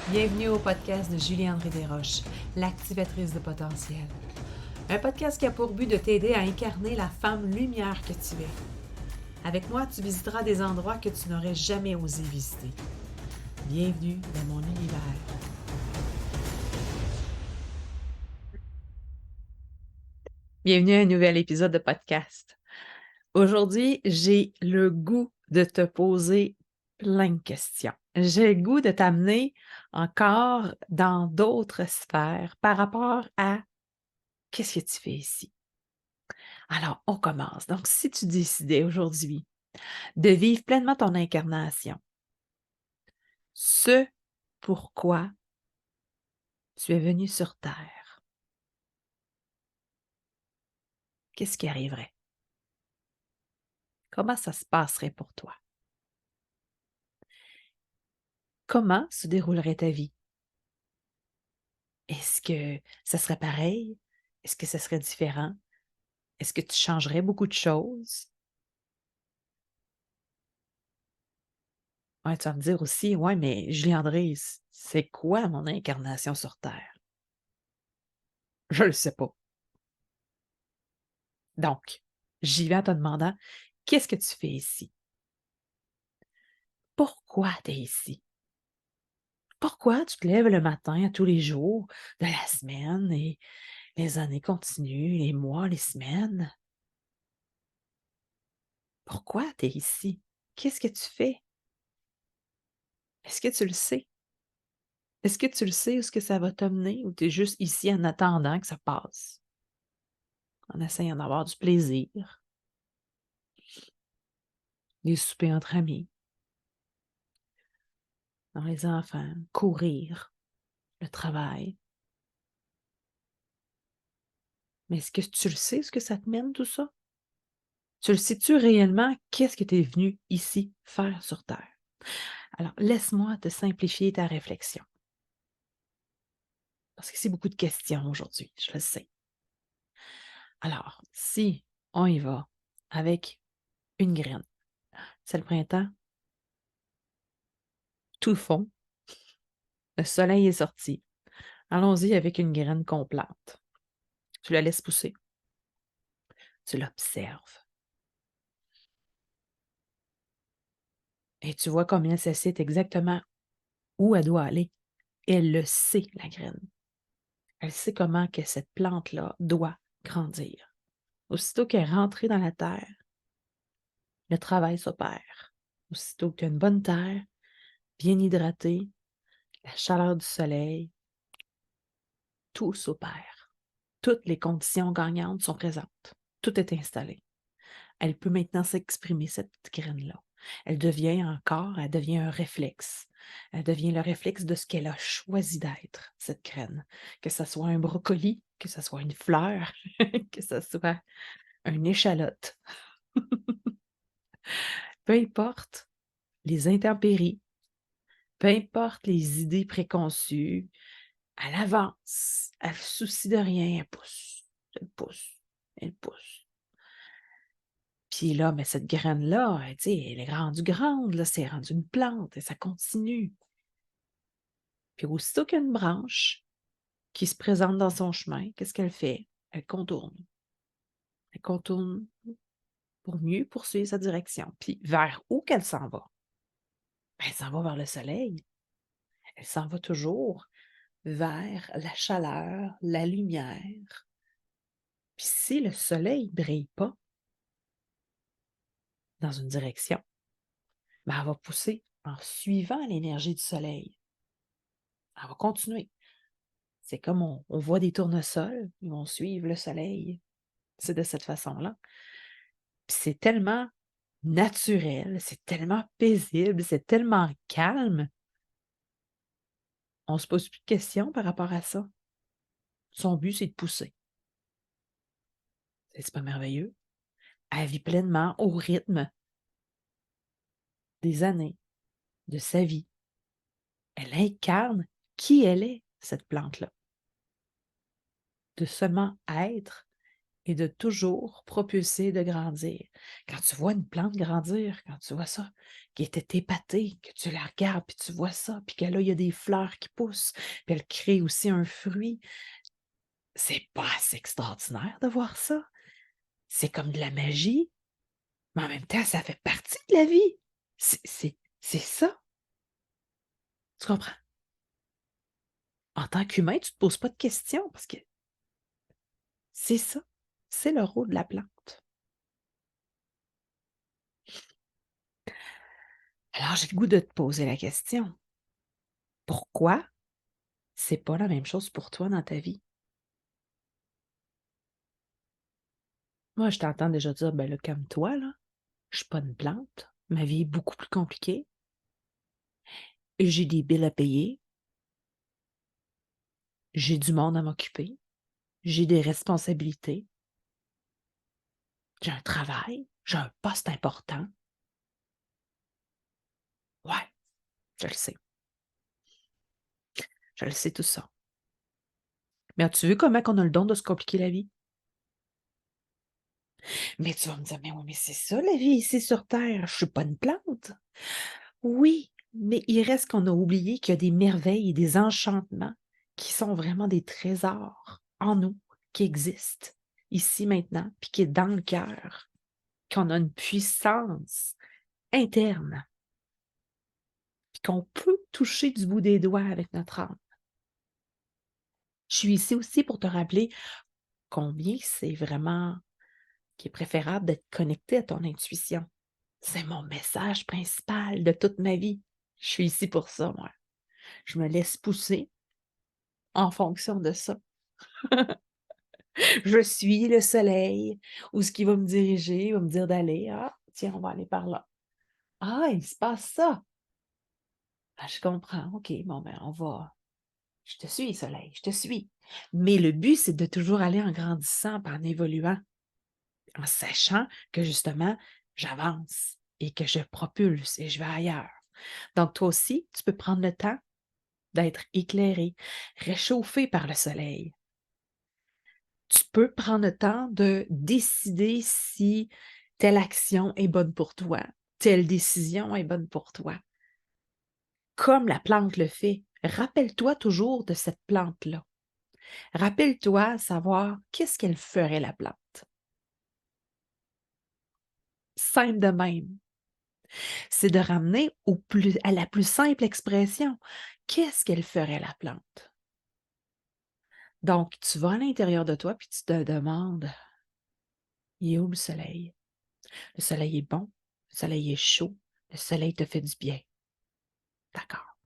Bienvenue au podcast de Julie-André Desroches, l'activatrice de potentiel. Un podcast qui a pour but de t'aider à incarner la femme lumière que tu es. Avec moi, tu visiteras des endroits que tu n'aurais jamais osé visiter. Bienvenue dans mon univers. Bienvenue à un nouvel épisode de podcast. Aujourd'hui, j'ai le goût de te poser plein de questions. J'ai le goût de t'amener encore dans d'autres sphères par rapport à qu'est-ce que tu fais ici. Alors, on commence. Donc, si tu décidais aujourd'hui de vivre pleinement ton incarnation, ce pourquoi tu es venu sur Terre, qu'est-ce qui arriverait? Comment ça se passerait pour toi? Comment se déroulerait ta vie? Est-ce que ça serait pareil? Est-ce que ça serait différent? Est-ce que tu changerais beaucoup de choses? Ouais, tu vas me dire aussi, ouais, mais Julie-André, c'est quoi mon incarnation sur Terre? Je le sais pas. Donc, j'y vais en te demandant, qu'est-ce que tu fais ici? Pourquoi tu es ici? Pourquoi tu te lèves le matin à tous les jours de la semaine et les années continuent, les mois, les semaines? Pourquoi tu es ici? Qu'est-ce que tu fais? Est-ce que tu le sais? Est-ce que tu le sais où est-ce que ça va t'amener ou tu es juste ici en attendant que ça passe? En essayant d'avoir du plaisir, des soupers entre amis, dans les enfants, courir, le travail. Mais est-ce que tu le sais, ce que ça te mène, tout ça? Tu le sais-tu réellement? Qu'est-ce que tu es venu ici faire sur Terre? Alors, laisse-moi te simplifier ta réflexion. Parce que c'est beaucoup de questions aujourd'hui, je le sais. Alors, si on y va avec une graine, c'est le printemps, tout fond, le soleil est sorti. Allons-y avec une graine qu'on plante. Tu la laisses pousser. Tu l'observes. Et tu vois combien elle sait exactement où elle doit aller. Elle le sait, la graine. Elle sait comment que cette plante-là doit grandir. Aussitôt qu'elle est rentrée dans la terre, le travail s'opère. Aussitôt que tu as une bonne terre, bien hydratée, la chaleur du soleil, tout s'opère. Toutes les conditions gagnantes sont présentes. Tout est installé. Elle peut maintenant s'exprimer, cette graine-là. Elle devient un réflexe. Elle devient le réflexe de ce qu'elle a choisi d'être, cette graine. Que ce soit un brocoli, que ce soit une fleur, que ce soit une échalote. Peu importe les intempéries, peu importe les idées préconçues, elle avance, elle ne se soucie de rien, elle pousse, elle pousse, elle pousse. Puis là, mais cette graine-là, elle est rendue grande, là, c'est rendu une plante et ça continue. Puis aussitôt qu'il y a une branche qui se présente dans son chemin, qu'est-ce qu'elle fait? Elle contourne. Elle contourne pour mieux poursuivre sa direction. Puis vers où qu'elle s'en va? Ben, elle s'en va vers le soleil. Elle s'en va toujours vers la chaleur, la lumière. Puis si le soleil ne brille pas dans une direction, ben, elle va pousser en suivant l'énergie du soleil. Elle va continuer. C'est comme on voit des tournesols, ils vont suivre le soleil. C'est de cette façon-là. Puis c'est tellement naturel, c'est tellement paisible, c'est tellement calme. On ne se pose plus de questions par rapport à ça. Son but, c'est de pousser. C'est pas merveilleux? Elle vit pleinement au rythme des années, de sa vie. Elle incarne qui elle est, cette plante-là. De seulement être et de toujours propulser, de grandir. Quand tu vois une plante grandir, quand tu vois ça, qui était épatée, que tu la regardes, puis tu vois ça, puis que là, il y a des fleurs qui poussent, puis elle crée aussi un fruit, c'est pas assez extraordinaire de voir ça? C'est comme de la magie, mais en même temps, ça fait partie de la vie. C'est ça, tu comprends? En tant qu'humain, tu te poses pas de questions parce que c'est ça, c'est le rôle de la plante. Alors, j'ai le goût de te poser la question. Pourquoi c'est pas la même chose pour toi dans ta vie? Moi, je t'entends déjà dire: «Ben là, calme-toi là, je suis pas une plante, ma vie est beaucoup plus compliquée, j'ai des billes à payer, j'ai du monde à m'occuper, j'ai des responsabilités, j'ai un travail, j'ai un poste important». Ouais, je le sais, je le sais tout ça. Mais as-tu vu comment qu'on a le don de se compliquer la vie? Mais tu vas me dire: «Mais oui, mais c'est ça la vie ici sur terre, je suis pas une plante». Oui, mais il reste qu'on a oublié qu'il y a des merveilles et des enchantements qui sont vraiment des trésors en nous, qui existent ici maintenant, puis qui est dans le cœur, qu'on a une puissance interne, puis qu'on peut toucher du bout des doigts avec notre âme. Je suis ici aussi pour te rappeler combien c'est vraiment qui est préférable d'être connecté à ton intuition. C'est mon message principal de toute ma vie. Je suis ici pour ça, moi. Je me laisse pousser en fonction de ça. Je suis le soleil, où ce qui va me diriger, va me dire d'aller. Ah, tiens, on va aller par là. Ah, il se passe ça. Ah, je comprends. OK, bon, ben, on va. Je te suis, soleil, je te suis. Mais le but, c'est de toujours aller en grandissant, puis en évoluant, en sachant que justement, j'avance et que je propulse et je vais ailleurs. Donc, toi aussi, tu peux prendre le temps d'être éclairé, réchauffé par le soleil. Tu peux prendre le temps de décider si telle action est bonne pour toi, telle décision est bonne pour toi, comme la plante le fait. Rappelle-toi toujours de cette plante-là. Rappelle-toi savoir qu'est-ce qu'elle ferait la plante. Simple de même. C'est de ramener à la plus simple expression. Qu'est-ce qu'elle ferait la plante? Donc, tu vas à l'intérieur de toi puis tu te demandes, il est où le soleil? Le soleil est bon, le soleil est chaud, le soleil te fait du bien. D'accord.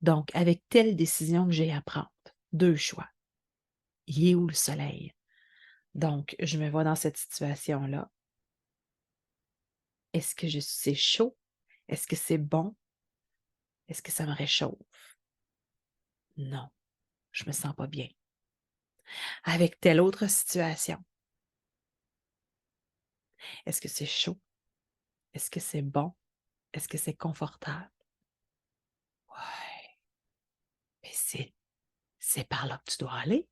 Donc, avec telle décision que j'ai à prendre, deux choix. Il est où le soleil? Donc, je me vois dans cette situation-là. Est-ce que c'est chaud? Est-ce que c'est bon? Est-ce que ça me réchauffe? Non, je me sens pas bien. Avec telle autre situation, est-ce que c'est chaud? Est-ce que c'est bon? Est-ce que c'est confortable? Ouais, mais c'est par là que tu dois aller.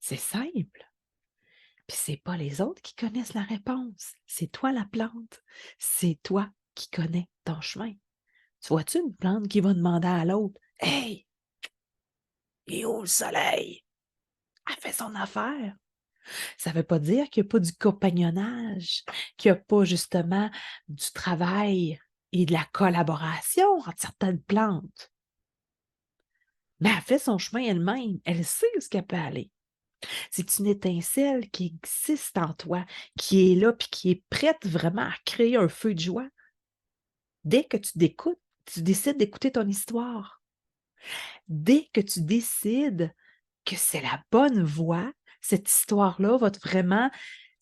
C'est simple. Puis c'est pas les autres qui connaissent la réponse. C'est toi la plante. C'est toi qui connais ton chemin. Tu vois-tu une plante qui va demander à l'autre: «Hey, il est où le soleil?» Elle fait son affaire. Ça veut pas dire qu'il y a pas du compagnonnage, qu'il y a pas justement du travail et de la collaboration entre certaines plantes. Mais elle fait son chemin elle-même. Elle sait où ce qu'elle peut aller. C'est une étincelle qui existe en toi, qui est là puis qui est prête vraiment à créer un feu de joie. Dès que tu décides d'écouter ton histoire, dès que tu décides que c'est la bonne voie, cette histoire-là va vraiment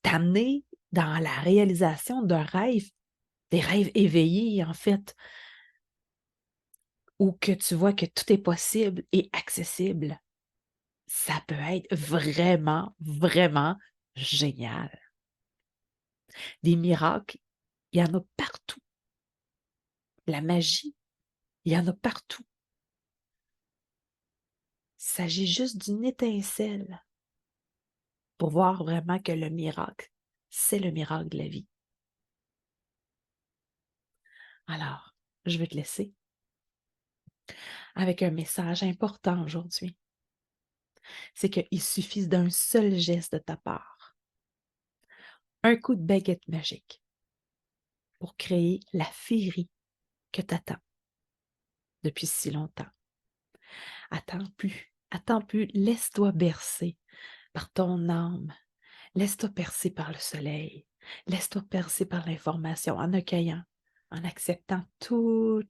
t'amener dans la réalisation d'un rêve, des rêves éveillés en fait, où que tu vois que tout est possible et accessible. Ça peut être vraiment, vraiment génial. Des miracles, il y en a partout. La magie, il y en a partout. Il s'agit juste d'une étincelle pour voir vraiment que le miracle, c'est le miracle de la vie. Alors, je vais te laisser avec un message important aujourd'hui. C'est qu'il suffit d'un seul geste de ta part, un coup de baguette magique pour créer la féerie que tu attends depuis si longtemps. Attends plus, laisse-toi bercer par ton âme, laisse-toi percer par le soleil, laisse-toi percer par l'information en accueillant, en acceptant tous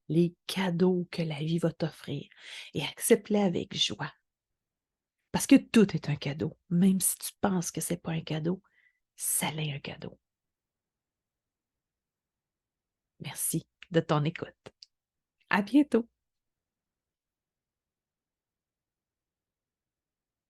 les cadeaux que la vie va t'offrir et accepte-les avec joie. Parce que tout est un cadeau, même si tu penses que ce n'est pas un cadeau, ça l'est un cadeau. Merci de ton écoute. À bientôt.